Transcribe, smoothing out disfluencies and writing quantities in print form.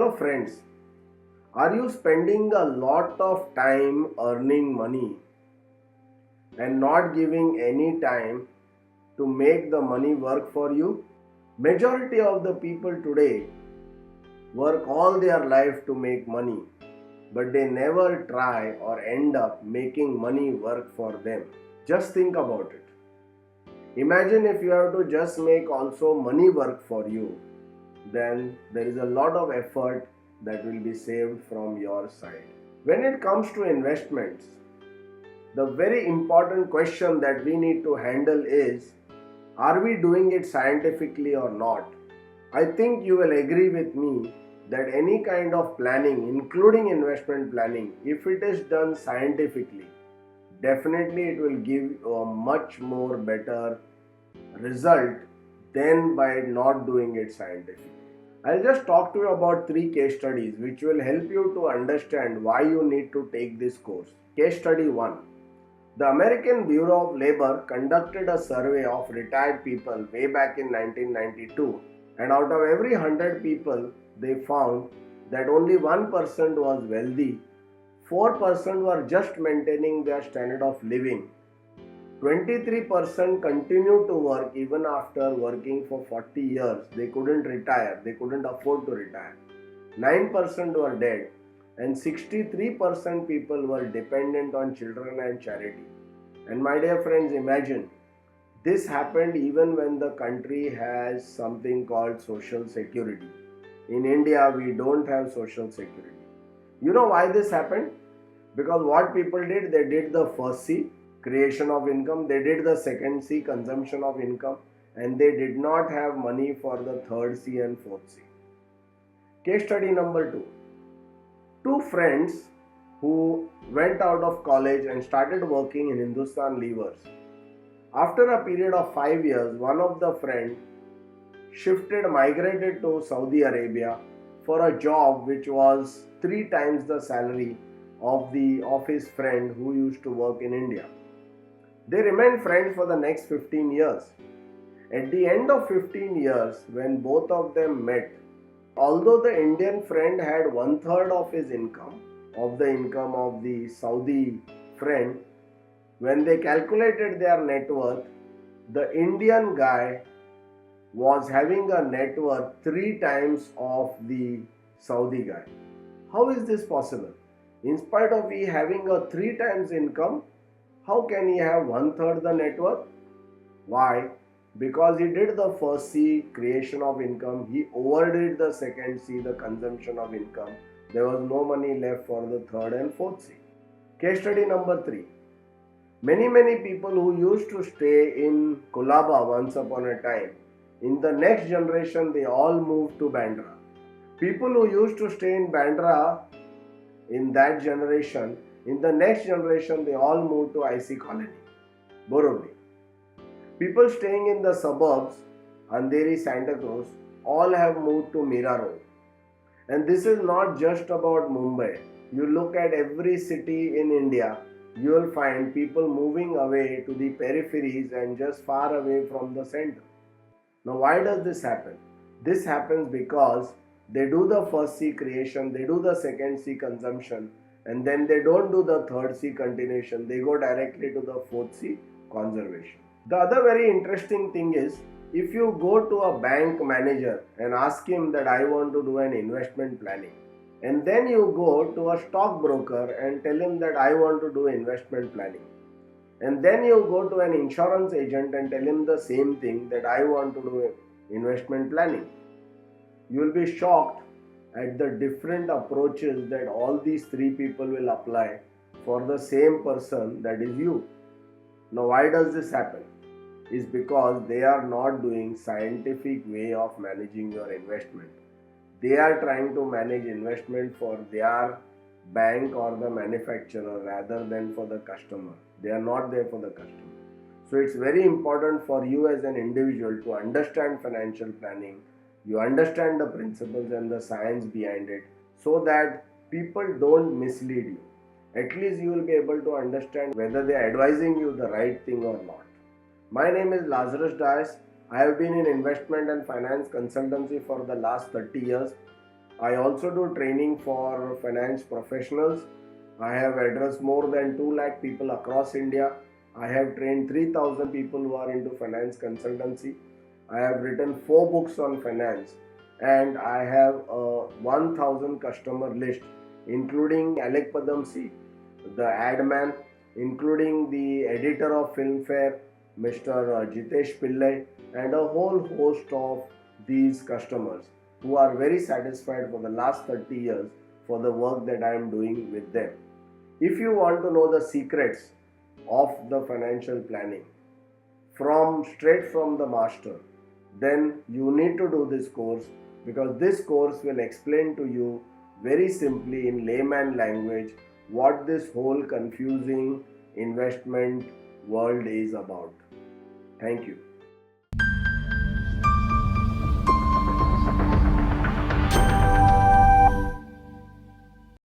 Hello friends, are you spending a lot of time earning money and not giving any time to make the money work for you? Majority of the people today work all their life to make money, but they never try or end up making money work for them. Just think about it. Imagine if you have to just make also money work for you, then there is a lot of effort that will be saved from your side. When it comes to investments, the very important question that we need to handle is, are we doing it scientifically or not? I think you will agree with me that any kind of planning, including investment planning, if it is done scientifically, definitely it will give a much more better result than by not doing it scientifically. I'll just talk to you about 3 case studies which will help you to understand why you need to take this course. Case study 1. The American Bureau of Labor conducted a survey of retired people way back in 1992, and out of every 100 people, they found that only 1% was wealthy, 4% were just maintaining their standard of living, 23% continued to work even after working for 40 years. They couldn't retire, they couldn't afford to retire. 9% were dead, and 63% people were dependent on children and charity. And my dear friends, imagine this happened even when the country has something called social security. In India, we don't have social security. You know why this happened? Because what people did, they did the first C, creation of income, they did the second C, consumption of income, and they did not have money for the third C and fourth C. Case study number 2. 2 friends who went out of college and started working in Hindustan Levers. After a period of 5 years, one of the friends migrated to Saudi Arabia for a job which was 3 times the salary of his friend who used to work in India. They remained friends for the next 15 years. At the end of 15 years, when both of them met, although the Indian friend had 1/3 of his income, of the income of the Saudi friend, when they calculated their net worth, the Indian guy was having a net worth 3 times of the Saudi guy. How is this possible? In spite of he having a 3 times income, how can he have 1/3 the net worth? Why? Because he did the first C, creation of income, he overdid the second C, the consumption of income. There was no money left for the third and fourth C. Case study number 3. Many people who used to stay in Colaba once upon a time, in the next generation they all moved to Bandra. People who used to stay in Bandra in that generation, in the next generation they all moved to IC Colony, Borivali. People staying in the suburbs, Andheri, Santa Cruz, all have moved to Mira Road. And this is not just about Mumbai. You look at every city in India, you will find people moving away to the peripheries and just far away from the center. Now why does this happen? This happens because they do the first C, creation, they do the second C, consumption, and then they don't do the third C, continuation. They go directly to the fourth C, conservation. The other very interesting thing is, if you go to a bank manager and ask him that I want to do an investment planning, and then you go to a stockbroker and tell him that I want to do investment planning, and then you go to an insurance agent and tell him the same thing, that I want to do investment planning, you will be shocked at the different approaches that all these 3 people will apply for the same person, that is you. Now why does this happen? Is because they are not doing scientific way of managing your investment. They are trying to manage investment for their bank or the manufacturer rather than for the customer. They are not there for the customer. So it's very important for you as an individual to understand financial planning. You understand the principles and the science behind it, so that people don't mislead you. At least you will be able to understand whether they are advising you the right thing or not. My name is Lazarus Dias. I have been in investment and finance consultancy for the last 30 years. I also do training for finance professionals. I have addressed more than 2 lakh people across India. I have trained 3,000 people who are into finance consultancy. I have written 4 books on finance, and I have a 1,000 customer list, including Alec Padamsi, the ad man, including the editor of Filmfare, Mr. Jitesh Pillai, and a whole host of these customers who are very satisfied for the last 30 years for the work that I am doing with them. If you want to know the secrets of the financial planning from straight from the master, then you need to do this course, because this course will explain to you very simply in layman language what this whole confusing investment world is about. Thank you.